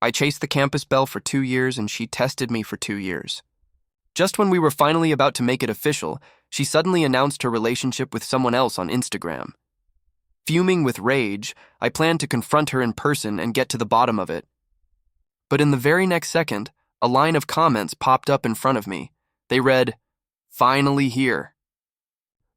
I chased the campus Belle for 2 years and she tested me for 2 years. Just when we were finally about to make it official, she suddenly announced her relationship with someone else on Instagram. Fuming with rage, I planned to confront her in person and get to the bottom of it. But in the very next second, a line of comments popped up in front of me. They read, "Finally here."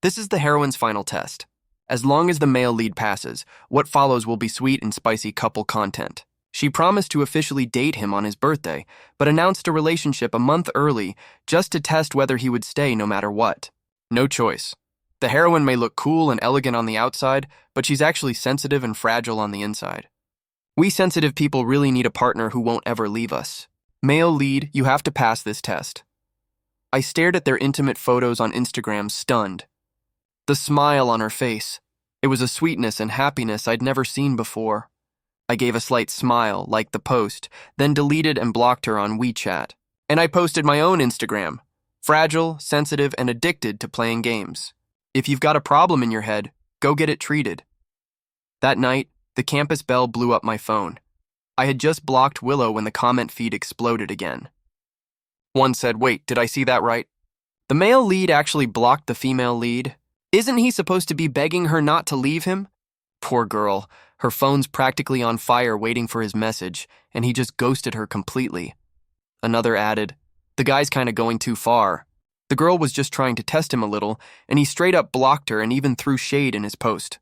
This is the heroine's final test. As long as the male lead passes, what follows will be sweet and spicy couple content. She promised to officially date him on his birthday, but announced a relationship a month early just to test whether he would stay no matter what. No choice. The heroine may look cool and elegant on the outside, but she's actually sensitive and fragile on the inside. We sensitive people really need a partner who won't ever leave us. Male lead, you have to pass this test. I stared at their intimate photos on Instagram, stunned. The smile on her face. It was a sweetness and happiness I'd never seen before. I gave a slight smile, liked the post, then deleted and blocked her on WeChat. And I posted my own Instagram. Fragile, sensitive, and addicted to playing games. If you've got a problem in your head, go get it treated. That night, the campus Belle blew up my phone. I had just blocked Willow when the comment feed exploded again. One said, "Wait, did I see that right? The male lead actually blocked the female lead? Isn't he supposed to be begging her not to leave him?" Poor girl, her phone's practically on fire waiting for his message, and he just ghosted her completely. Another added, "The guy's kinda going too far. The girl was just trying to test him a little, and he straight up blocked her and even threw shade in his post."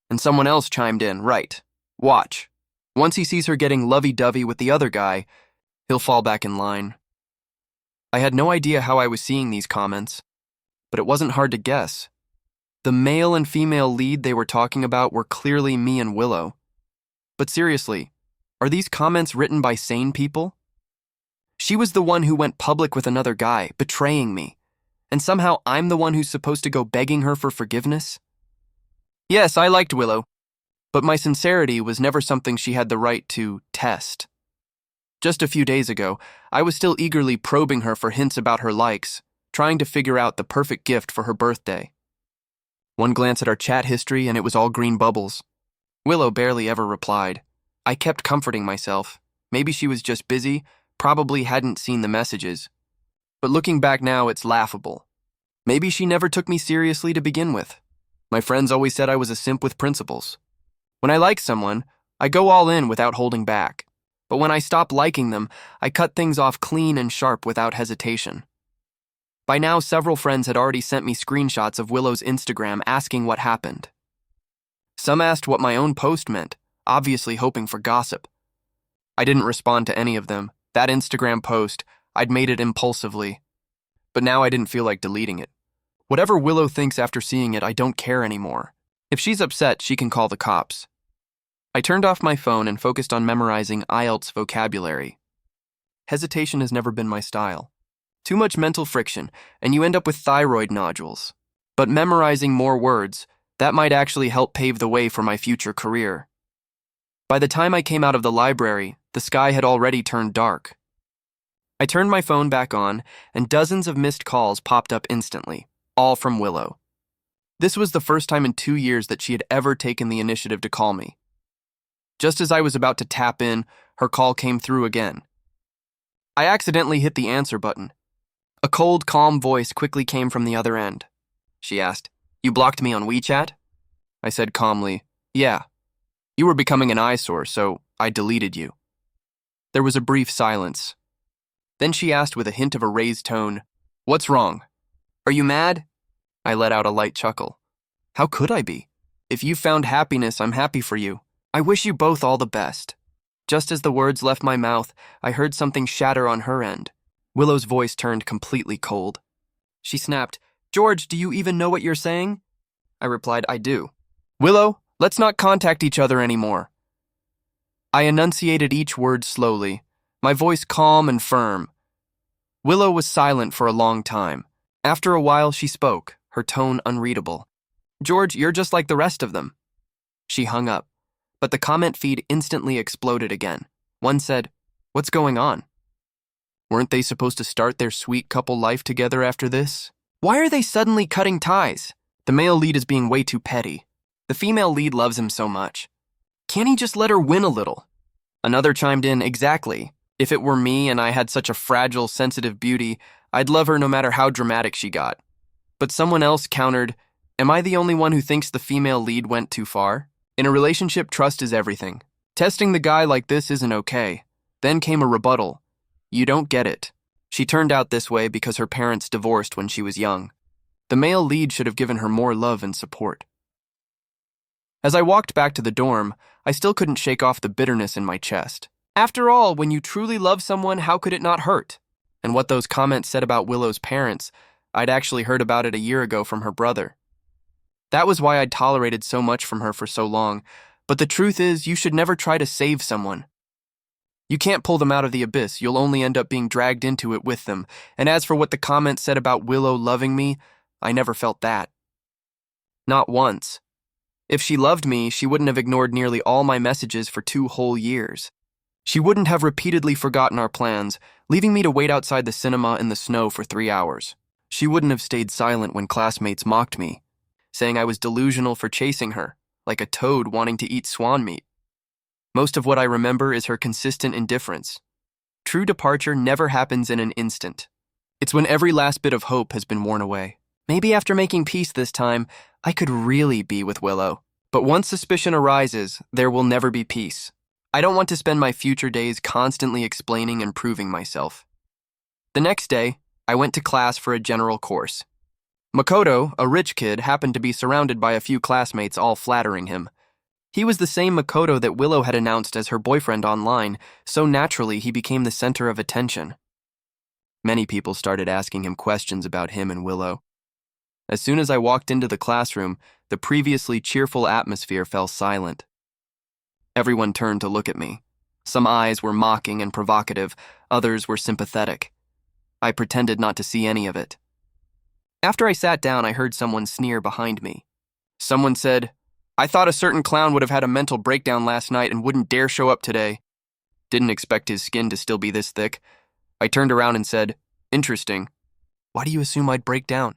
And someone else chimed in, "Right, watch. Once he sees her getting lovey-dovey with the other guy, he'll fall back in line." I had no idea how I was seeing these comments, but it wasn't hard to guess. The male and female lead they were talking about were clearly me and Willow. But seriously, are these comments written by sane people? She was the one who went public with another guy, betraying me, and somehow I'm the one who's supposed to go begging her for forgiveness? Yes, I liked Willow, but my sincerity was never something she had the right to test. Just a few days ago, I was still eagerly probing her for hints about her likes, trying to figure out the perfect gift for her birthday. One glance at our chat history and it was all green bubbles. Willow barely ever replied. I kept comforting myself. Maybe she was just busy, probably hadn't seen the messages. But looking back now, it's laughable. Maybe she never took me seriously to begin with. My friends always said I was a simp with principles. When I like someone, I go all in without holding back. But when I stop liking them, I cut things off clean and sharp without hesitation. By now, several friends had already sent me screenshots of Willow's Instagram asking what happened. Some asked what my own post meant, obviously hoping for gossip. I didn't respond to any of them. That Instagram post, I'd made it impulsively. But now I didn't feel like deleting it. Whatever Willow thinks after seeing it, I don't care anymore. If she's upset, she can call the cops. I turned off my phone and focused on memorizing IELTS vocabulary. Hesitation has never been my style. Too much mental friction, and you end up with thyroid nodules. But memorizing more words, that might actually help pave the way for my future career. By the time I came out of the library, the sky had already turned dark. I turned my phone back on, and dozens of missed calls popped up instantly, all from Willow. This was the first time in 2 years that she had ever taken the initiative to call me. Just as I was about to tap in, her call came through again. I accidentally hit the answer button. A cold, calm voice quickly came from the other end. She asked, "You blocked me on WeChat?" I said calmly, "Yeah. You were becoming an eyesore, so I deleted you." There was a brief silence. Then she asked with a hint of a raised tone, "What's wrong? Are you mad?" I let out a light chuckle. How could I be? If you found happiness, I'm happy for you. I wish you both all the best. Just as the words left my mouth, I heard something shatter on her end. Willow's voice turned completely cold. She snapped, "George, do you even know what you're saying?" I replied, "I do." "Willow, let's not contact each other anymore." I enunciated each word slowly, my voice calm and firm. Willow was silent for a long time. After a while, she spoke, her tone unreadable. "George, you're just like the rest of them." She hung up, but the comment feed instantly exploded again. One said, "What's going on? Weren't they supposed to start their sweet couple life together after this? Why are they suddenly cutting ties? The male lead is being way too petty. The female lead loves him so much. Can't he just let her win a little?" Another chimed in, exactly. If it were me and I had such a fragile, sensitive beauty, I'd love her no matter how dramatic she got. But someone else countered, am I the only one who thinks the female lead went too far? In a relationship, trust is everything. Testing the guy like this isn't okay. Then came a rebuttal. You don't get it. She turned out this way because her parents divorced when she was young. The male lead should have given her more love and support. As I walked back to the dorm, I still couldn't shake off the bitterness in my chest. After all, when you truly love someone, how could it not hurt? And what those comments said about Willow's parents, I'd actually heard about it a year ago from her brother. That was why I'd tolerated so much from her for so long, but the truth is, you should never try to save someone. You can't pull them out of the abyss, you'll only end up being dragged into it with them. And as for what the comments said about Willow loving me, I never felt that. Not once. If she loved me, she wouldn't have ignored nearly all my messages for 2 whole years. She wouldn't have repeatedly forgotten our plans, leaving me to wait outside the cinema in the snow for 3 hours. She wouldn't have stayed silent when classmates mocked me, saying I was delusional for chasing her, like a toad wanting to eat swan meat. Most of what I remember is her consistent indifference. True departure never happens in an instant. It's when every last bit of hope has been worn away. Maybe after making peace this time, I could really be with Willow. But once suspicion arises, there will never be peace. I don't want to spend my future days constantly explaining and proving myself. The next day, I went to class for a general course. Makoto, a rich kid, happened to be surrounded by a few classmates all flattering him. He was the same Makoto that Willow had announced as her boyfriend online, so naturally he became the center of attention. Many people started asking him questions about him and Willow. As soon as I walked into the classroom, the previously cheerful atmosphere fell silent. Everyone turned to look at me. Some eyes were mocking and provocative, others were sympathetic. I pretended not to see any of it. After I sat down, I heard someone sneer behind me. Someone said, I thought a certain clown would have had a mental breakdown last night and wouldn't dare show up today. Didn't expect his skin to still be this thick. I turned around and said, interesting. Why do you assume I'd break down?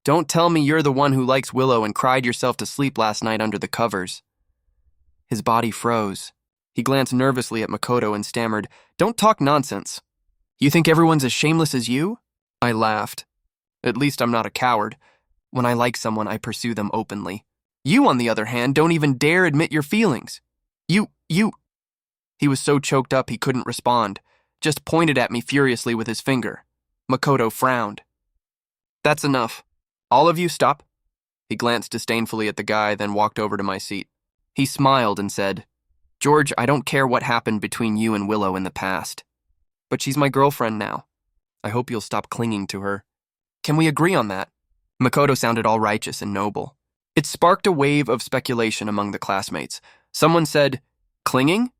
Don't tell me you're the one who likes Willow and cried yourself to sleep last night under the covers. His body froze. He glanced nervously at Makoto and stammered, don't talk nonsense. You think everyone's as shameless as you? I laughed. At least I'm not a coward. When I like someone, I pursue them openly. You, on the other hand, don't even dare admit your feelings. You. He was so choked up he couldn't respond, just pointed at me furiously with his finger. Makoto frowned. That's enough. All of you stop. He glanced disdainfully at the guy, then walked over to my seat. He smiled and said, George, I don't care what happened between you and Willow in the past. But she's my girlfriend now. I hope you'll stop clinging to her. Can we agree on that? Makoto sounded all righteous and noble. It sparked a wave of speculation among the classmates. Someone said, clinging?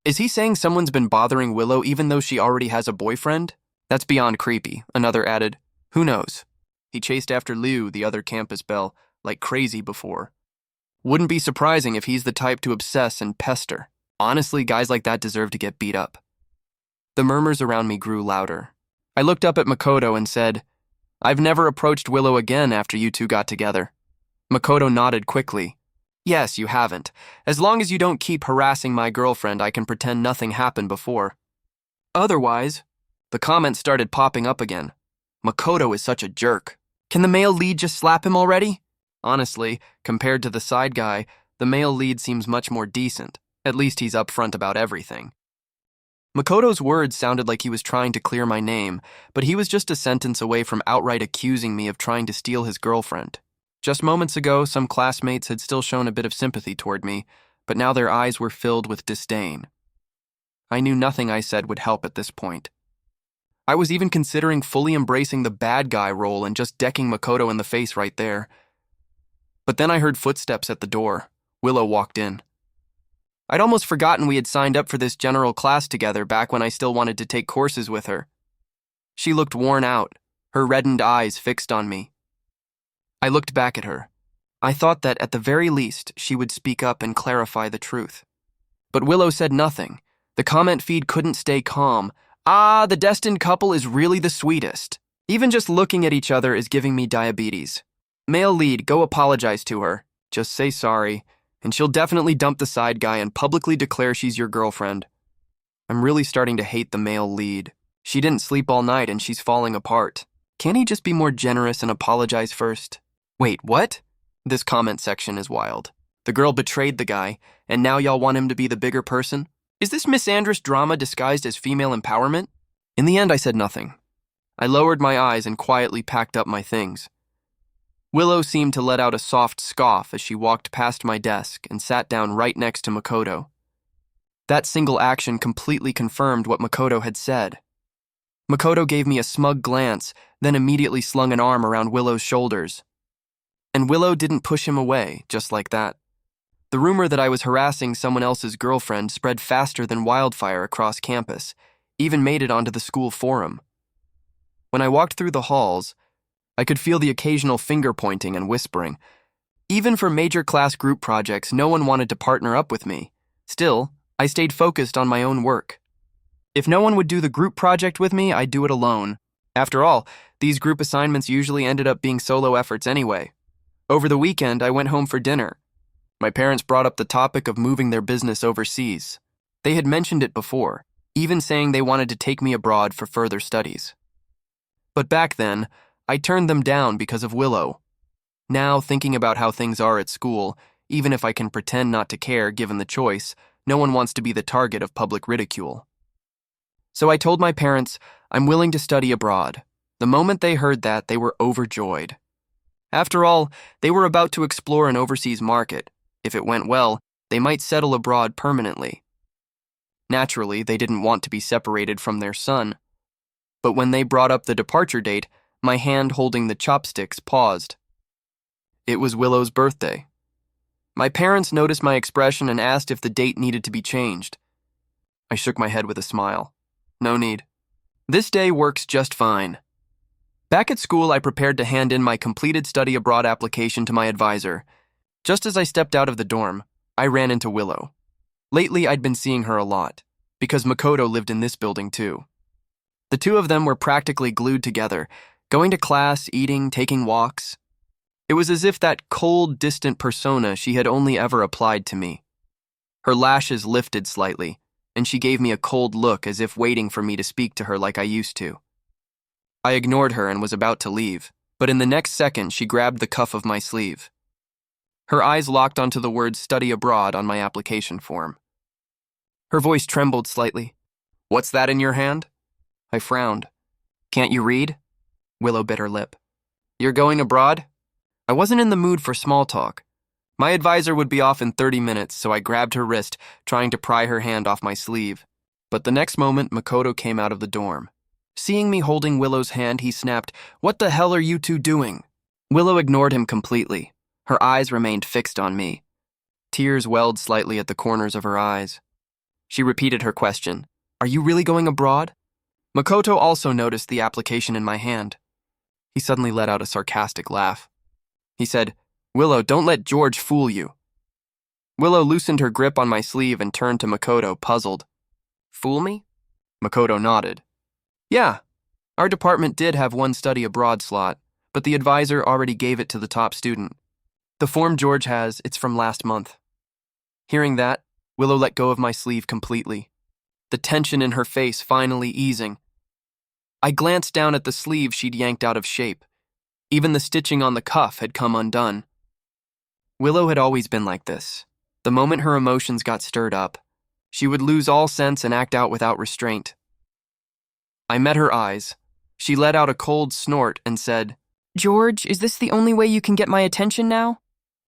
Is he saying someone's been bothering Willow even though she already has a boyfriend? That's beyond creepy, another added. Who knows? He chased after Liu, the other campus belle, like crazy before. Wouldn't be surprising if he's the type to obsess and pester. Honestly, guys like that deserve to get beat up. The murmurs around me grew louder. I looked up at Makoto and said, I've never approached Willow again after you two got together. Makoto nodded quickly. Yes, you haven't. As long as you don't keep harassing my girlfriend, I can pretend nothing happened before. Otherwise, the comments started popping up again. Makoto is such a jerk. Can the male lead just slap him already? Honestly, compared to the side guy, the male lead seems much more decent. At least he's upfront about everything. Makoto's words sounded like he was trying to clear my name, but he was just a sentence away from outright accusing me of trying to steal his girlfriend. Just moments ago, some classmates had still shown a bit of sympathy toward me, but now their eyes were filled with disdain. I knew nothing I said would help at this point. I was even considering fully embracing the bad guy role and just decking Makoto in the face right there. But then I heard footsteps at the door. Willow walked in. I'd almost forgotten we had signed up for this general class together back when I still wanted to take courses with her. She looked worn out, her reddened eyes fixed on me. I looked back at her. I thought that at the very least she would speak up and clarify the truth. But Willow said nothing. The comment feed couldn't stay calm. The destined couple is really the sweetest. Even just looking at each other is giving me diabetes. Male lead, go apologize to her. Just say sorry, and she'll definitely dump the side guy and publicly declare she's your girlfriend. I'm really starting to hate the male lead. She didn't sleep all night and she's falling apart. Can't he just be more generous and apologize first? Wait, what? This comment section is wild. The girl betrayed the guy, and now y'all want him to be the bigger person? Is this misandrous drama disguised as female empowerment? In the end, I said nothing. I lowered my eyes and quietly packed up my things. Willow seemed to let out a soft scoff as she walked past my desk and sat down right next to Makoto. That single action completely confirmed what Makoto had said. Makoto gave me a smug glance, then immediately slung an arm around Willow's shoulders. And Willow didn't push him away, just like that. The rumor that I was harassing someone else's girlfriend spread faster than wildfire across campus, even made it onto the school forum. When I walked through the halls, I could feel the occasional finger-pointing and whispering. Even for major class group projects, no one wanted to partner up with me. Still, I stayed focused on my own work. If no one would do the group project with me, I'd do it alone. After all, these group assignments usually ended up being solo efforts anyway. Over the weekend, I went home for dinner. My parents brought up the topic of moving their business overseas. They had mentioned it before, even saying they wanted to take me abroad for further studies. But back then, I turned them down because of Willow. Now, thinking about how things are at school, even if I can pretend not to care given the choice, no one wants to be the target of public ridicule. So I told my parents I'm willing to study abroad. The moment they heard that, they were overjoyed. After all, they were about to explore an overseas market. If it went well, they might settle abroad permanently. Naturally, they didn't want to be separated from their son. But when they brought up the departure date, my hand holding the chopsticks paused. It was Willow's birthday. My parents noticed my expression and asked if the date needed to be changed. I shook my head with a smile. No need. This day works just fine. Back at school, I prepared to hand in my completed study abroad application to my advisor. Just as I stepped out of the dorm, I ran into Willow. Lately, I'd been seeing her a lot, because Makoto lived in this building too. The two of them were practically glued together, going to class, eating, taking walks. It was as if that cold, distant persona she had only ever applied to me. Her lashes lifted slightly, and she gave me a cold look as if waiting for me to speak to her like I used to. I ignored her and was about to leave, but in the next second she grabbed the cuff of my sleeve. Her eyes locked onto the words study abroad on my application form. Her voice trembled slightly. What's that in your hand? I frowned. Can't you read? Willow bit her lip. You're going abroad? I wasn't in the mood for small talk. My advisor would be off in 30 minutes, so I grabbed her wrist, trying to pry her hand off my sleeve. But the next moment, Makoto came out of the dorm. Seeing me holding Willow's hand, he snapped, "What the hell are you two doing?" Willow ignored him completely. Her eyes remained fixed on me. Tears welled slightly at the corners of her eyes. She repeated her question. Are you really going abroad? Makoto also noticed the application in my hand. He suddenly let out a sarcastic laugh. He said, Willow, don't let George fool you. Willow loosened her grip on my sleeve and turned to Makoto, puzzled. Fool me? Makoto nodded. Yeah, our department did have one study abroad slot, but the advisor already gave it to the top student. The form George has, it's from last month. Hearing that, Willow let go of my sleeve completely, the tension in her face finally easing. I glanced down at the sleeve she'd yanked out of shape. Even the stitching on the cuff had come undone. Willow had always been like this. The moment her emotions got stirred up, she would lose all sense and act out without restraint. I met her eyes. She let out a cold snort and said, George, is this the only way you can get my attention now?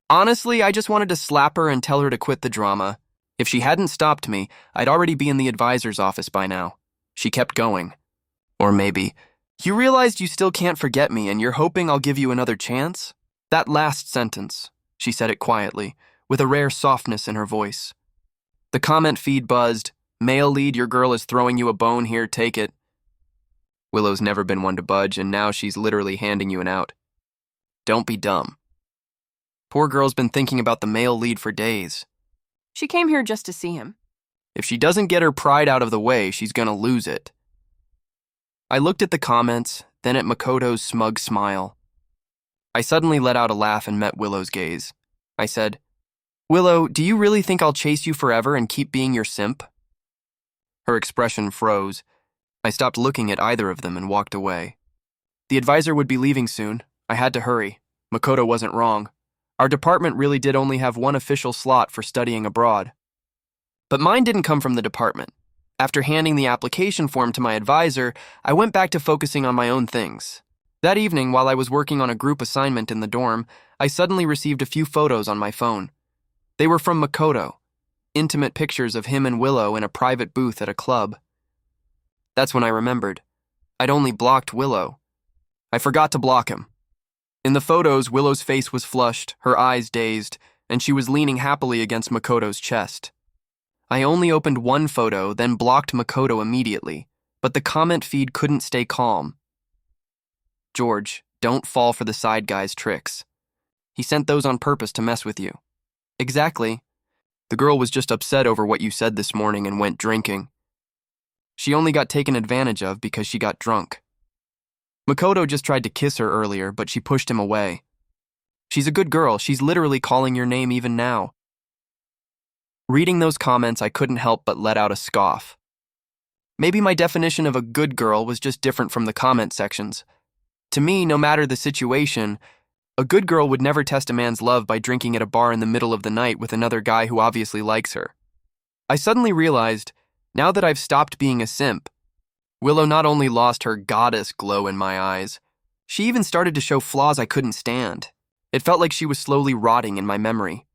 Honestly, I just wanted to slap her and tell her to quit the drama. If she hadn't stopped me, I'd already be in the advisor's office by now. She kept going. Or maybe, you realized you still can't forget me and you're hoping I'll give you another chance? That last sentence, she said it quietly, with a rare softness in her voice. The comment feed buzzed, Male lead, your girl is throwing you a bone here, take it. Willow's never been one to budge, and now she's literally handing you an out. Don't be dumb. Poor girl's been thinking about the male lead for days. She came here just to see him. If she doesn't get her pride out of the way, she's gonna lose it. I looked at the comments, then at Makoto's smug smile. I suddenly let out a laugh and met Willow's gaze. I said, Willow, do you really think I'll chase you forever and keep being your simp? Her expression froze. I stopped looking at either of them and walked away. The advisor would be leaving soon. I had to hurry. Makoto wasn't wrong. Our department really did only have one official slot for studying abroad. But mine didn't come from the department. After handing the application form to my advisor, I went back to focusing on my own things. That evening, while I was working on a group assignment in the dorm, I suddenly received a few photos on my phone. They were from Makoto, intimate pictures of him and Willow in a private booth at a club. That's when I remembered. I'd only blocked Willow. I forgot to block him. In the photos, Willow's face was flushed, her eyes dazed, and she was leaning happily against Makoto's chest. I only opened one photo, then blocked Makoto immediately, but the comment feed couldn't stay calm. George, don't fall for the side guy's tricks. He sent those on purpose to mess with you. Exactly. The girl was just upset over what you said this morning and went drinking. She only got taken advantage of because she got drunk. Makoto just tried to kiss her earlier, but she pushed him away. She's a good girl. She's literally calling your name even now. Reading those comments, I couldn't help but let out a scoff. Maybe my definition of a good girl was just different from the comment sections. To me, no matter the situation, a good girl would never test a man's love by drinking at a bar in the middle of the night with another guy who obviously likes her. I suddenly realized, now that I've stopped being a simp, Willow not only lost her goddess glow in my eyes, she even started to show flaws I couldn't stand. It felt like she was slowly rotting in my memory.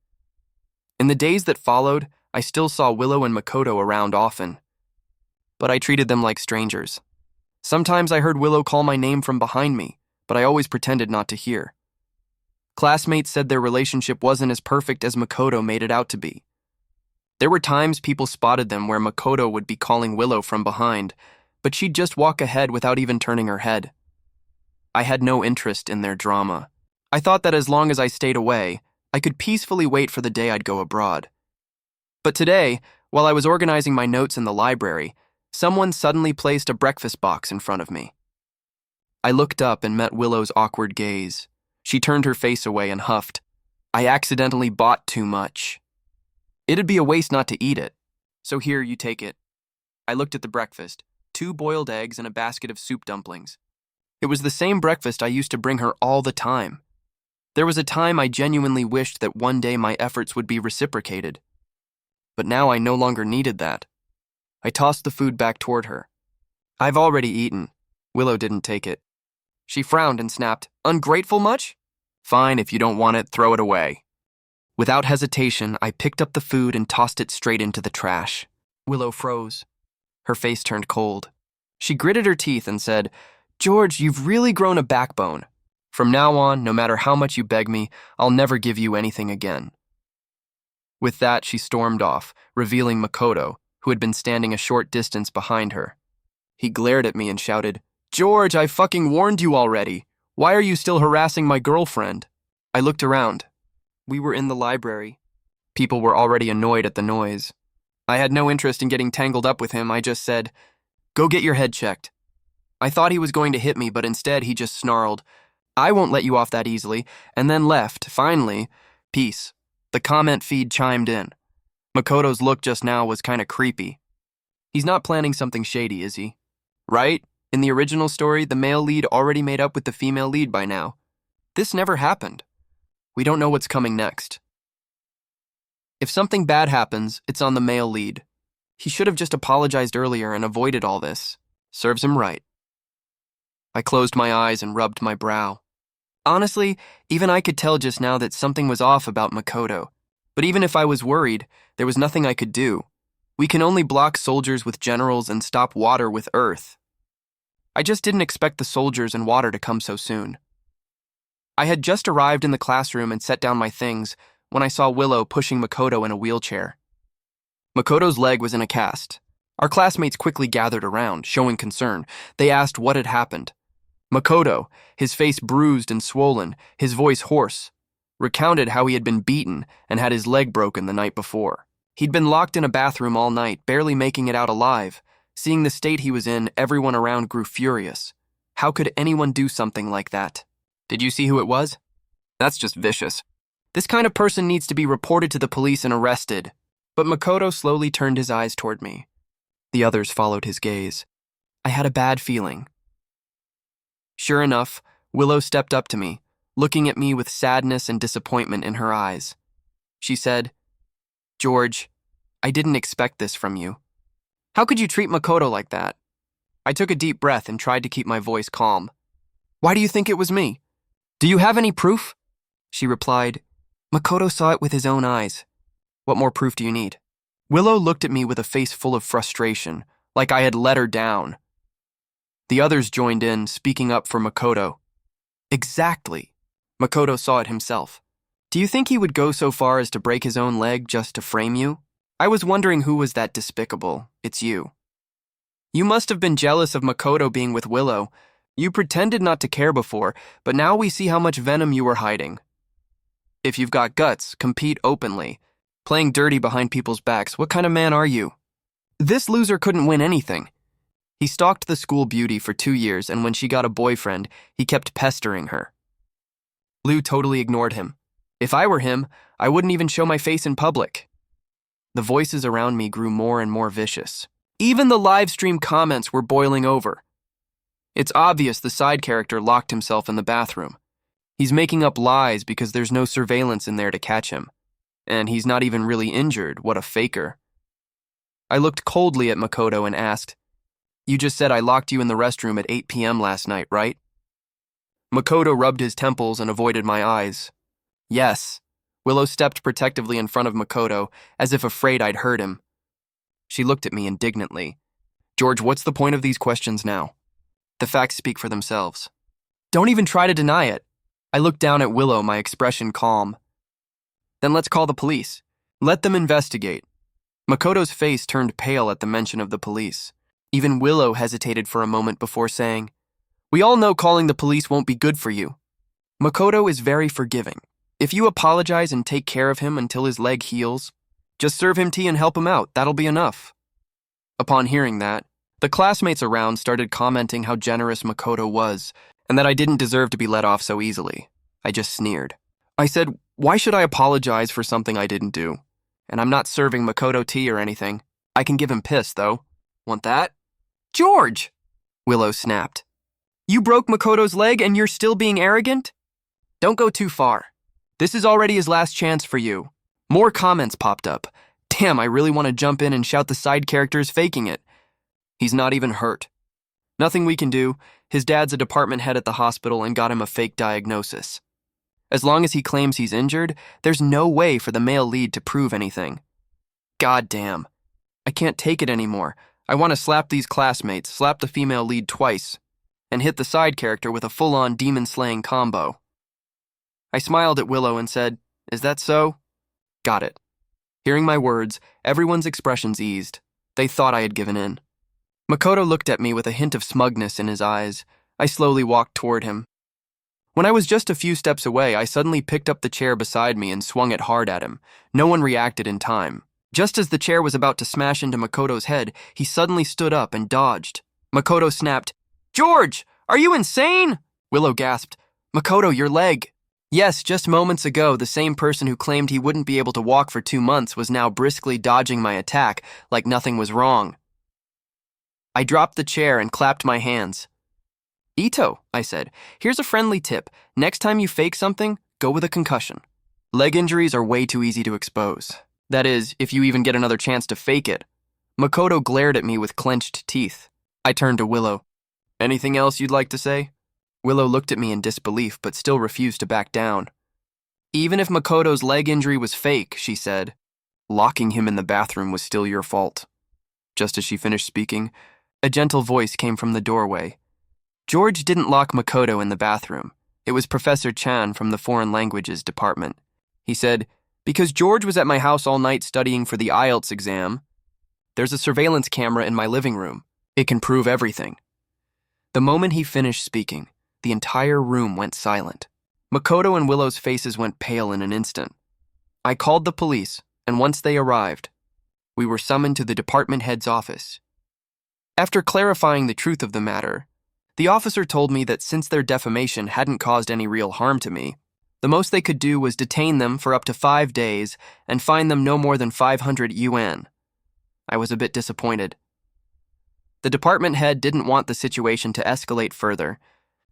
In the days that followed, I still saw Willow and Makoto around often. But I treated them like strangers. Sometimes I heard Willow call my name from behind me, but I always pretended not to hear. Classmates said their relationship wasn't as perfect as Makoto made it out to be. There were times people spotted them where Makoto would be calling Willow from behind, but she'd just walk ahead without even turning her head. I had no interest in their drama. I thought that as long as I stayed away, I could peacefully wait for the day I'd go abroad. But today, while I was organizing my notes in the library, someone suddenly placed a breakfast box in front of me. I looked up and met Willow's awkward gaze. She turned her face away and huffed. I accidentally bought too much. It'd be a waste not to eat it, so here, you take it. I looked at the breakfast, 2 boiled eggs and a basket of soup dumplings. It was the same breakfast I used to bring her all the time. There was a time I genuinely wished that one day my efforts would be reciprocated. But now I no longer needed that. I tossed the food back toward her. I've already eaten. Willow didn't take it. She frowned and snapped, "Ungrateful much? Fine, if you don't want it, throw it away." Without hesitation, I picked up the food and tossed it straight into the trash. Willow froze. Her face turned cold. She gritted her teeth and said, "George, you've really grown a backbone. From now on, no matter how much you beg me, I'll never give you anything again." With that, she stormed off, revealing Makoto, who had been standing a short distance behind her. He glared at me and shouted, "George, I fucking warned you already. Why are you still harassing my girlfriend?" I looked around. We were in the library. People were already annoyed at the noise. I had no interest in getting tangled up with him. I just said, "Go get your head checked." I thought he was going to hit me, but instead he just snarled, "I won't let you off that easily," and then left. Finally, peace. The comment feed chimed in. Makoto's look just now was kinda creepy. He's not planning something shady, is he? Right? In the original story, the male lead already made up with the female lead by now. This never happened. We don't know what's coming next. If something bad happens, it's on the male lead. He should have just apologized earlier and avoided all this. Serves him right. I closed my eyes and rubbed my brow. Honestly, even I could tell just now that something was off about Makoto. But even if I was worried, there was nothing I could do. We can only block soldiers with generals and stop water with earth. I just didn't expect the soldiers and water to come so soon. I had just arrived in the classroom and set down my things when I saw Willow pushing Makoto in a wheelchair. Makoto's leg was in a cast. Our classmates quickly gathered around, showing concern. They asked what had happened. Makoto, his face bruised and swollen, his voice hoarse, recounted how he had been beaten and had his leg broken the night before. He'd been locked in a bathroom all night, barely making it out alive. Seeing the state he was in, everyone around grew furious. How could anyone do something like that? Did you see who it was? That's just vicious. This kind of person needs to be reported to the police and arrested. But Makoto slowly turned his eyes toward me. The others followed his gaze. I had a bad feeling. Sure enough, Willow stepped up to me, looking at me with sadness and disappointment in her eyes. She said, "George, I didn't expect this from you. How could you treat Makoto like that?" I took a deep breath and tried to keep my voice calm. "Why do you think it was me? Do you have any proof?" She replied, "Makoto saw it with his own eyes. What more proof do you need?" Willow looked at me with a face full of frustration, like I had let her down. The others joined in, speaking up for Makoto. "Exactly. Makoto saw it himself. Do you think he would go so far as to break his own leg just to frame you? I was wondering who was that despicable. It's you. You must have been jealous of Makoto being with Willow. You pretended not to care before, but now we see how much venom you were hiding. If you've got guts, compete openly. Playing dirty behind people's backs, what kind of man are you? This loser couldn't win anything. He stalked the school beauty for 2 years, and when she got a boyfriend, he kept pestering her. Lou totally ignored him. If I were him, I wouldn't even show my face in public." The voices around me grew more and more vicious. Even the live stream comments were boiling over. It's obvious the side character locked himself in the bathroom. He's making up lies because there's no surveillance in there to catch him. And he's not even really injured. What a faker. I looked coldly at Makoto and asked, "You just said I locked you in the restroom at 8 p.m. last night, right?" Makoto rubbed his temples and avoided my eyes. "Yes." Willow stepped protectively in front of Makoto, as if afraid I'd hurt him. She looked at me indignantly. "George, what's the point of these questions now? The facts speak for themselves. Don't even try to deny it." I looked down at Willow, my expression calm. "Then let's call the police. Let them investigate." Makoto's face turned pale at the mention of the police. Even Willow hesitated for a moment before saying, "We all know calling the police won't be good for you. Makoto is very forgiving. If you apologize and take care of him until his leg heals, just serve him tea and help him out, that'll be enough." Upon hearing that, the classmates around started commenting how generous Makoto was, and that I didn't deserve to be let off so easily. I just sneered. I said, "Why should I apologize for something I didn't do? And I'm not serving Makoto tea or anything. I can give him piss, though. Want that?" "George!" Willow snapped. "You broke Makoto's leg and you're still being arrogant? Don't go too far. This is already his last chance for you." More comments popped up. Damn, I really want to jump in and shout the side character is faking it. He's not even hurt. Nothing we can do. His dad's a department head at the hospital and got him a fake diagnosis. As long as he claims he's injured, there's no way for the male lead to prove anything. God damn. I can't take it anymore. I want to slap these classmates, slap the female lead twice, and hit the side character with a full-on demon-slaying combo. I smiled at Willow and said, "Is that so?" Got it. Hearing my words, everyone's expressions eased. They thought I had given in. Makoto looked at me with a hint of smugness in his eyes. I slowly walked toward him. When I was just a few steps away, I suddenly picked up the chair beside me and swung it hard at him. No one reacted in time. Just as the chair was about to smash into Makoto's head, he suddenly stood up and dodged. Makoto snapped, "George, are you insane?" Willow gasped, "Makoto, your leg." Yes, just moments ago, the same person who claimed he wouldn't be able to walk for 2 months was now briskly dodging my attack like nothing was wrong. I dropped the chair and clapped my hands. "Ito," I said, "here's a friendly tip. Next time you fake something, go with a concussion. Leg injuries are way too easy to expose. That is, if you even get another chance to fake it." Makoto glared at me with clenched teeth. I turned to Willow. "Anything else you'd like to say?" Willow looked at me in disbelief, but still refused to back down. "Even if Makoto's leg injury was fake," she said, "locking him in the bathroom was still your fault." Just as she finished speaking, a gentle voice came from the doorway. George didn't lock Makoto in the bathroom. It was Professor Chan from the Foreign Languages department. He said, "Because George was at my house all night studying for the IELTS exam, there's a surveillance camera in my living room. It can prove everything." The moment he finished speaking, the entire room went silent. Makoto and Willow's faces went pale in an instant. I called the police, and once they arrived, we were summoned to the department head's office. After clarifying the truth of the matter, the officer told me that since their defamation hadn't caused any real harm to me, the most they could do was detain them for up to 5 days and fine them no more than 500 yuan. I was a bit disappointed. The department head didn't want the situation to escalate further,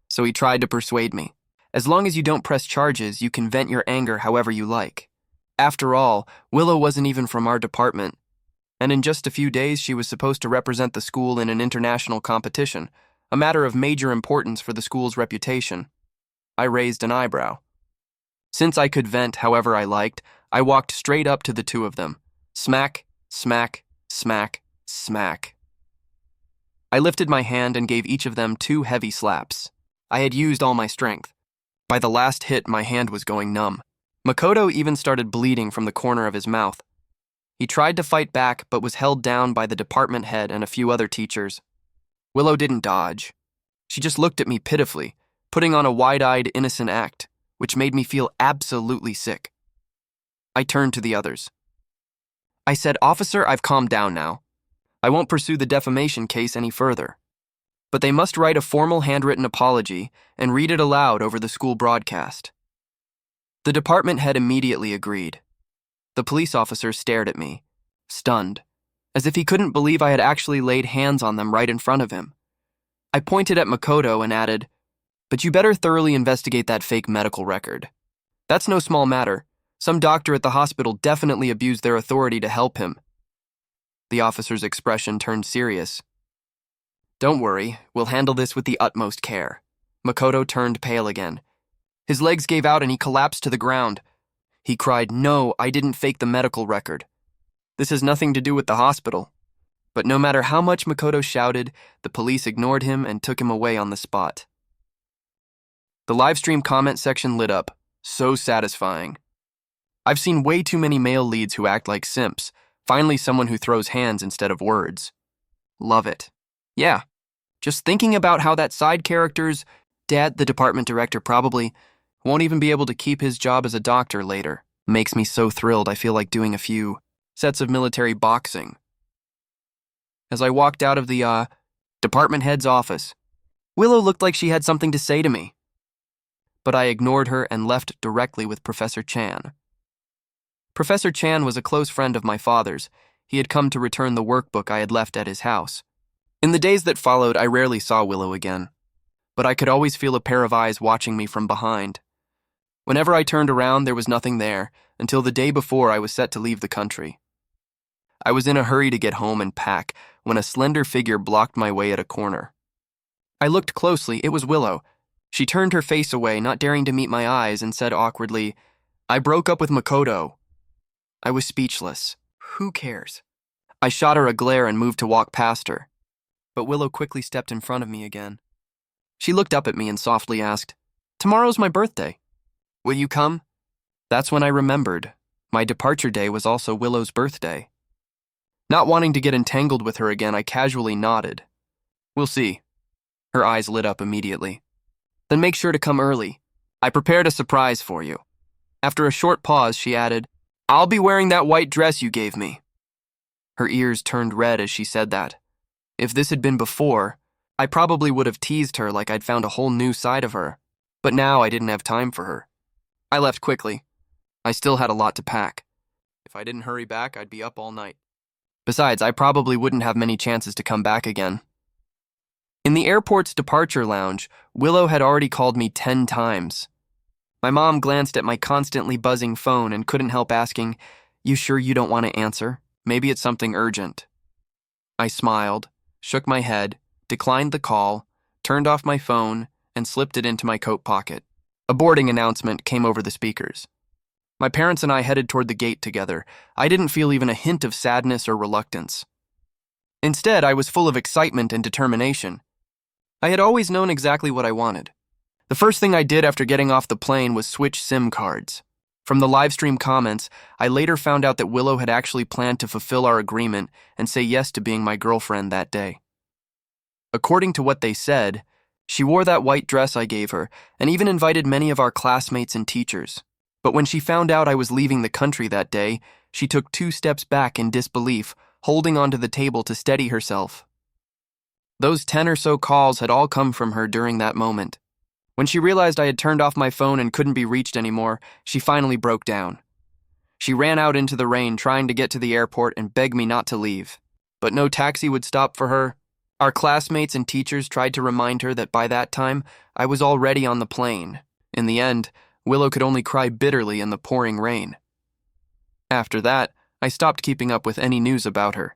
so he tried to persuade me. As long as you don't press charges, you can vent your anger however you like. After all, Willow wasn't even from our department, and in just a few days she was supposed to represent the school in an international competition, a matter of major importance for the school's reputation. I raised an eyebrow. Since I could vent however I liked, I walked straight up to the two of them. Smack, smack, smack, smack. I lifted my hand and gave each of them 2 heavy slaps. I had used all my strength. By the last hit, my hand was going numb. Makoto even started bleeding from the corner of his mouth. He tried to fight back, but was held down by the department head and a few other teachers. Willow didn't dodge. She just looked at me pitifully, putting on a wide-eyed, innocent act, which made me feel absolutely sick. I turned to the others. I said, "Officer, I've calmed down now. I won't pursue the defamation case any further. But they must write a formal handwritten apology and read it aloud over the school broadcast." The department head immediately agreed. The police officer stared at me, stunned, as if he couldn't believe I had actually laid hands on them right in front of him. I pointed at Makoto and added, "But you better thoroughly investigate that fake medical record. That's no small matter. Some doctor at the hospital definitely abused their authority to help him." The officer's expression turned serious. "Don't worry, we'll handle this with the utmost care." Makoto turned pale again. His legs gave out and he collapsed to the ground. He cried, "No, I didn't fake the medical record. This has nothing to do with the hospital." But no matter how much Makoto shouted, the police ignored him and took him away on the spot. The livestream comment section lit up. So satisfying. I've seen way too many male leads who act like simps. Finally, someone who throws hands instead of words. Love it. Yeah, just thinking about how that side character's dad, the department director, probably won't even be able to keep his job as a doctor later makes me so thrilled I feel like doing a few sets of military boxing. As I walked out of the department head's office, Willow looked like she had something to say to me. But I ignored her and left directly with Professor Chan. Professor Chan was a close friend of my father's. He had come to return the workbook I had left at his house. In the days that followed, I rarely saw Willow again, but I could always feel a pair of eyes watching me from behind. Whenever I turned around, there was nothing there, until the day before I was set to leave the country. I was in a hurry to get home and pack when a slender figure blocked my way at a corner. I looked closely. It was Willow. She turned her face away, not daring to meet my eyes, and said awkwardly, "I broke up with Makoto." I was speechless. Who cares? I shot her a glare and moved to walk past her. But Willow quickly stepped in front of me again. She looked up at me and softly asked, "Tomorrow's my birthday. Will you come?" That's when I remembered. My departure day was also Willow's birthday. Not wanting to get entangled with her again, I casually nodded. "We'll see." Her eyes lit up immediately. "Then make sure to come early. I prepared a surprise for you." After a short pause, she added, "I'll be wearing that white dress you gave me." Her ears turned red as she said that. If this had been before, I probably would have teased her like I'd found a whole new side of her. But now I didn't have time for her. I left quickly. I still had a lot to pack. If I didn't hurry back, I'd be up all night. Besides, I probably wouldn't have many chances to come back again. In the airport's departure lounge, Willow had already called me 10 times. My mom glanced at my constantly buzzing phone and couldn't help asking, "You sure you don't want to answer? Maybe it's something urgent." I smiled, shook my head, declined the call, turned off my phone, and slipped it into my coat pocket. A boarding announcement came over the speakers. My parents and I headed toward the gate together. I didn't feel even a hint of sadness or reluctance. Instead, I was full of excitement and determination. I had always known exactly what I wanted. The first thing I did after getting off the plane was switch SIM cards. From the livestream comments, I later found out that Willow had actually planned to fulfill our agreement and say yes to being my girlfriend that day. According to what they said, she wore that white dress I gave her and even invited many of our classmates and teachers. But when she found out I was leaving the country that day, she took 2 steps back in disbelief, holding onto the table to steady herself. Those 10 or so calls had all come from her during that moment. When she realized I had turned off my phone and couldn't be reached anymore, she finally broke down. She ran out into the rain trying to get to the airport and begged me not to leave. But no taxi would stop for her. Our classmates and teachers tried to remind her that by that time, I was already on the plane. In the end, Willow could only cry bitterly in the pouring rain. After that, I stopped keeping up with any news about her.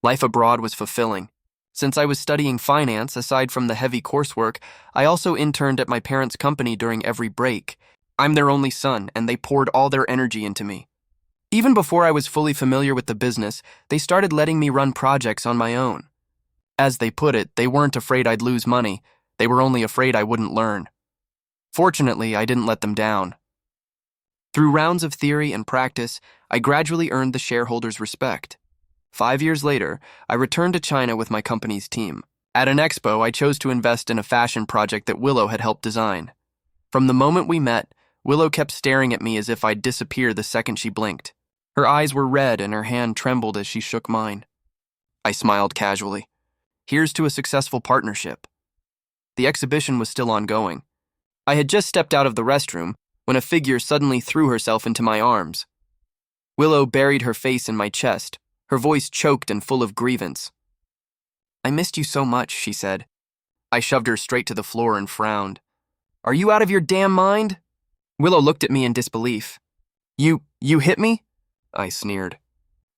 Life abroad was fulfilling. Since I was studying finance, aside from the heavy coursework, I also interned at my parents' company during every break. I'm their only son, and they poured all their energy into me. Even before I was fully familiar with the business, they started letting me run projects on my own. As they put it, they weren't afraid I'd lose money. They were only afraid I wouldn't learn. Fortunately, I didn't let them down. Through rounds of theory and practice, I gradually earned the shareholders' respect. 5 years later, I returned to China with my company's team. At an expo, I chose to invest in a fashion project that Willow had helped design. From the moment we met, Willow kept staring at me as if I'd disappear the second she blinked. Her eyes were red and her hand trembled as she shook mine. I smiled casually. Here's to a successful partnership. The exhibition was still ongoing. I had just stepped out of the restroom when a figure suddenly threw herself into my arms. Willow buried her face in my chest, her voice choked and full of grievance. "I missed you so much," she said. I shoved her straight to the floor and frowned. "Are you out of your damn mind?" Willow looked at me in disbelief. You hit me?" I sneered.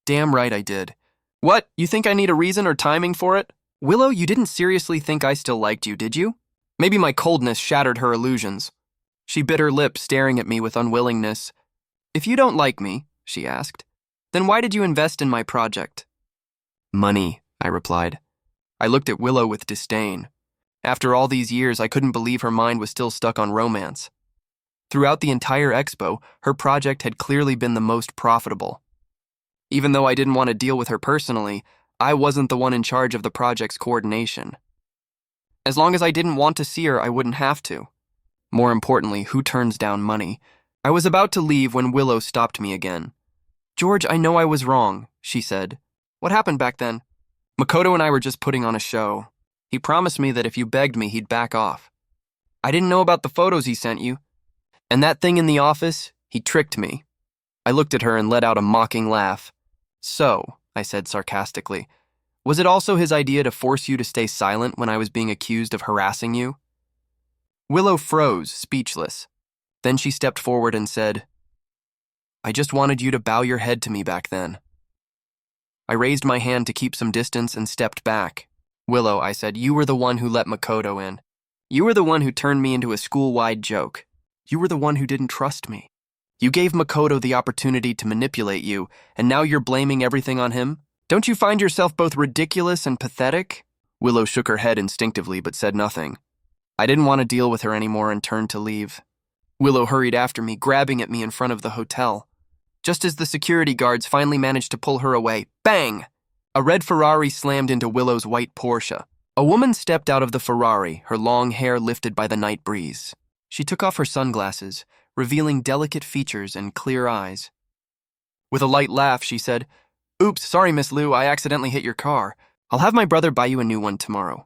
"Damn right I did. What, you think I need a reason or timing for it? Willow, you didn't seriously think I still liked you, did you?" Maybe my coldness shattered her illusions. She bit her lip, staring at me with unwillingness. "If you don't like me," she asked, "then why did you invest in my project?" "Money," I replied. I looked at Willow with disdain. After all these years, I couldn't believe her mind was still stuck on romance. Throughout the entire expo, her project had clearly been the most profitable. Even though I didn't want to deal with her personally, I wasn't the one in charge of the project's coordination. As long as I didn't want to see her, I wouldn't have to. More importantly, who turns down money? I was about to leave when Willow stopped me again. "George, I know I was wrong," she said. "What happened back then?" "Makoto and I were just putting on a show. He promised me that if you begged me, he'd back off. I didn't know about the photos he sent you. And that thing in the office, he tricked me." I looked at her and let out a mocking laugh. "So," I said sarcastically, "was it also his idea to force you to stay silent when I was being accused of harassing you?" Willow froze, speechless. Then she stepped forward and said, "I just wanted you to bow your head to me back then." I raised my hand to keep some distance and stepped back. "Willow," I said, "you were the one who let Makoto in. You were the one who turned me into a school-wide joke. You were the one who didn't trust me. You gave Makoto the opportunity to manipulate you, and now you're blaming everything on him? Don't you find yourself both ridiculous and pathetic?" Willow shook her head instinctively but said nothing. I didn't want to deal with her anymore and turned to leave. Willow hurried after me, grabbing at me in front of the hotel. Just as the security guards finally managed to pull her away, bang! A red Ferrari slammed into Willow's white Porsche. A woman stepped out of the Ferrari, her long hair lifted by the night breeze. She took off her sunglasses, revealing delicate features and clear eyes. With a light laugh, she said, "Oops, sorry, Miss Liu, I accidentally hit your car. I'll have my brother buy you a new one tomorrow."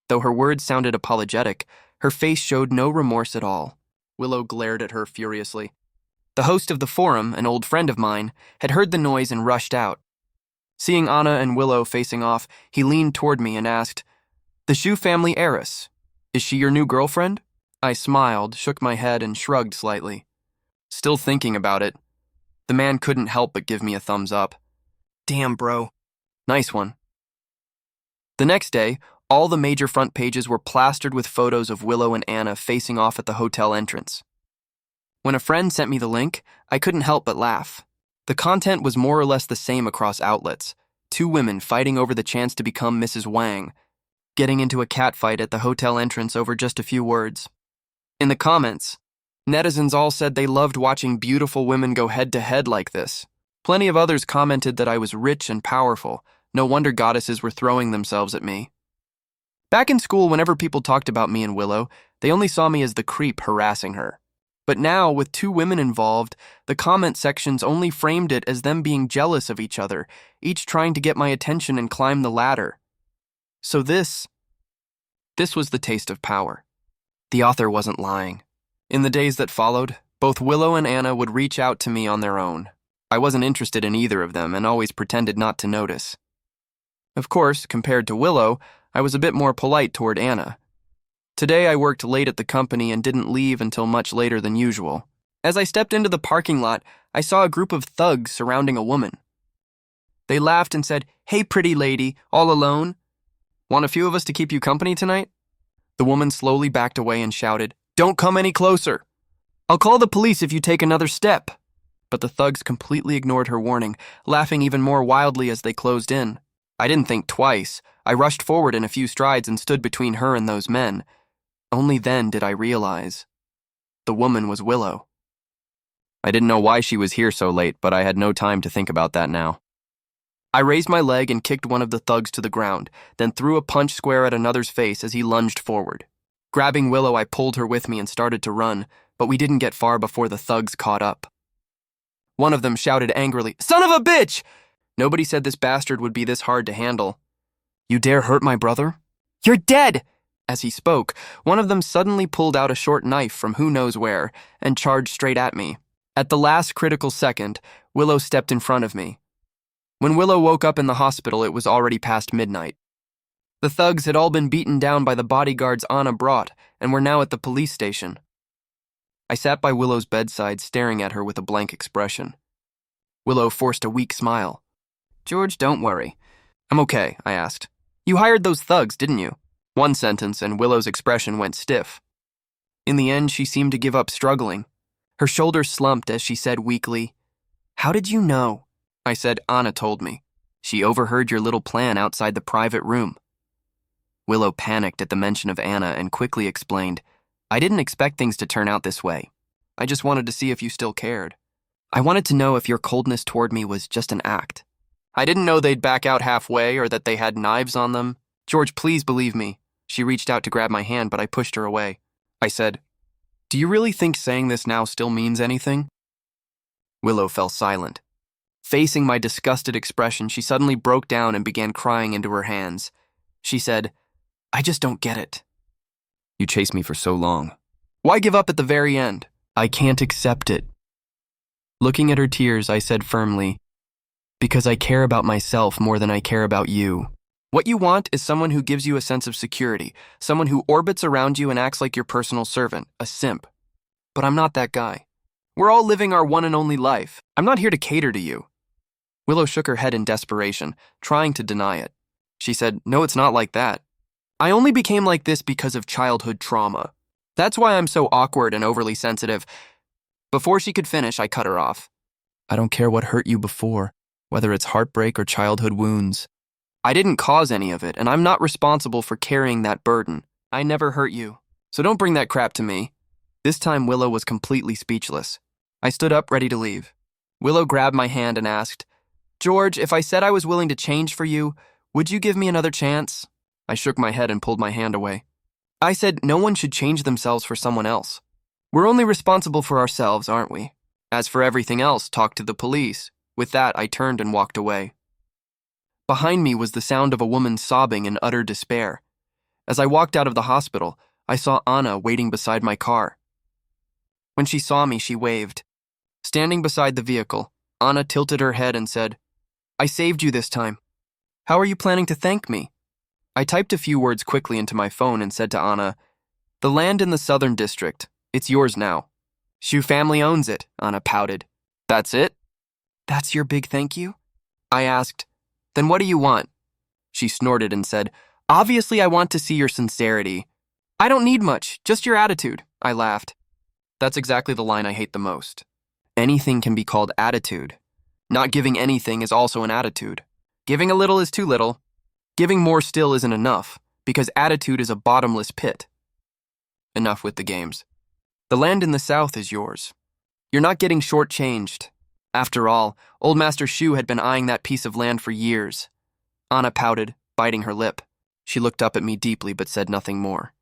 Though her words sounded apologetic, her face showed no remorse at all. Willow glared at her furiously. The host of the forum, an old friend of mine, had heard the noise and rushed out. Seeing Anna and Willow facing off, he leaned toward me and asked, "The Xu family heiress. Is she your new girlfriend?" I smiled, shook my head, and shrugged slightly. Still thinking about it, the man couldn't help but give me a thumbs up. "Damn, bro. Nice one." The next day, all the major front pages were plastered with photos of Willow and Anna facing off at the hotel entrance. When a friend sent me the link, I couldn't help but laugh. The content was more or less the same across outlets. Two women fighting over the chance to become Mrs. Wang, getting into a catfight at the hotel entrance over just a few words. In the comments, netizens all said they loved watching beautiful women go head-to-head like this. Plenty of others commented that I was rich and powerful. No wonder goddesses were throwing themselves at me. Back in school, whenever people talked about me and Willow, they only saw me as the creep harassing her. But now, with two women involved, the comment sections only framed it as them being jealous of each other, each trying to get my attention and climb the ladder. So this was the taste of power. The author wasn't lying. In the days that followed, both Willow and Anna would reach out to me on their own. I wasn't interested in either of them and always pretended not to notice. Of course, compared to Willow, I was a bit more polite toward Anna. Today I worked late at the company and didn't leave until much later than usual. As I stepped into the parking lot, I saw a group of thugs surrounding a woman. They laughed and said, "Hey, pretty lady, all alone? Want a few of us to keep you company tonight?" The woman slowly backed away and shouted, "Don't come any closer. I'll call the police if you take another step." But the thugs completely ignored her warning, laughing even more wildly as they closed in. I didn't think twice. I rushed forward in a few strides and stood between her and those men. Only then did I realize. The woman was Willow. I didn't know why she was here so late, but I had no time to think about that now. I raised my leg and kicked one of the thugs to the ground, then threw a punch square at another's face as he lunged forward. Grabbing Willow, I pulled her with me and started to run, but we didn't get far before the thugs caught up. One of them shouted angrily, "Son of a bitch!" Nobody said this bastard would be this hard to handle. "You dare hurt my brother? You're dead!" As he spoke, one of them suddenly pulled out a short knife from who knows where and charged straight at me. At the last critical second, Willow stepped in front of me. When Willow woke up in the hospital, it was already past midnight. The thugs had all been beaten down by the bodyguards Anna brought and were now at the police station. I sat by Willow's bedside, staring at her with a blank expression. Willow forced a weak smile. "George, don't worry." "I'm okay," I asked. "You hired those thugs, didn't you?" One sentence, and Willow's expression went stiff. In the end, she seemed to give up struggling. Her shoulders slumped as she said weakly, "How did you know?" I said, "Anna told me. She overheard your little plan outside the private room." Willow panicked at the mention of Anna and quickly explained, "I didn't expect things to turn out this way. I just wanted to see if you still cared. I wanted to know if your coldness toward me was just an act. I didn't know they'd back out halfway or that they had knives on them. George, please believe me." She reached out to grab my hand, but I pushed her away. I said, "Do you really think saying this now still means anything?" Willow fell silent. Facing my disgusted expression, she suddenly broke down and began crying into her hands. She said, "I just don't get it. You chased me for so long. Why give up at the very end? I can't accept it." Looking at her tears, I said firmly, "Because I care about myself more than I care about you. What you want is someone who gives you a sense of security, someone who orbits around you and acts like your personal servant, a simp. But I'm not that guy. We're all living our one and only life. I'm not here to cater to you." Willow shook her head in desperation, trying to deny it. She said, "No, it's not like that. I only became like this because of childhood trauma. That's why I'm so awkward and overly sensitive." Before she could finish, I cut her off. "I don't care what hurt you before, whether it's heartbreak or childhood wounds. I didn't cause any of it, and I'm not responsible for carrying that burden. I never hurt you, so don't bring that crap to me." This time, Willow was completely speechless. I stood up, ready to leave. Willow grabbed my hand and asked, "George, if I said I was willing to change for you, would you give me another chance?" I shook my head and pulled my hand away. I said, "No one should change themselves for someone else. We're only responsible for ourselves, aren't we? As for everything else, talk to the police." With that, I turned and walked away. Behind me was the sound of a woman sobbing in utter despair. As I walked out of the hospital, I saw Anna waiting beside my car. When she saw me, she waved. Standing beside the vehicle, Anna tilted her head and said, "I saved you this time. How are you planning to thank me?" I typed a few words quickly into my phone and said to Anna, "The land in the Southern District, it's yours now." "Shu family owns it," Anna pouted. "That's it? That's your big thank you?" I asked, "Then what do you want?" She snorted and said, "Obviously I want to see your sincerity." "I don't need much, just your attitude," I laughed. That's exactly the line I hate the most. Anything can be called attitude. Not giving anything is also an attitude. Giving a little is too little. Giving more still isn't enough, because attitude is a bottomless pit. Enough with the games. The land in the South is yours. You're not getting shortchanged. After all, old Master Shu had been eyeing that piece of land for years. Anna pouted, biting her lip. She looked up at me deeply but said nothing more.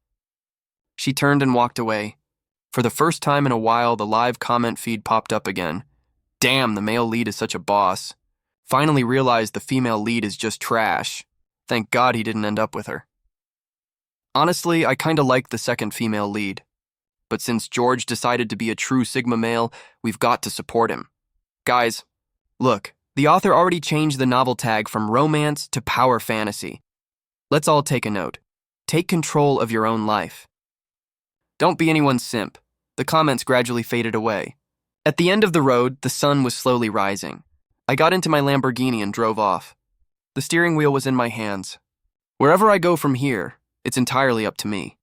She turned and walked away. For the first time in a while, the live comment feed popped up again. Damn, the male lead is such a boss. Finally realized the female lead is just trash. Thank God he didn't end up with her. Honestly, I kinda liked the second female lead. But since George decided to be a true Sigma male, we've got to support him. Guys, look, The author already changed the novel tag from romance to power fantasy. Let's all take a note. Take control of your own life. Don't be anyone's simp. The comments gradually faded away. At the end of the road, the sun was slowly rising. I got into my Lamborghini and drove off. The steering wheel was in my hands. Wherever I go from here, it's entirely up to me.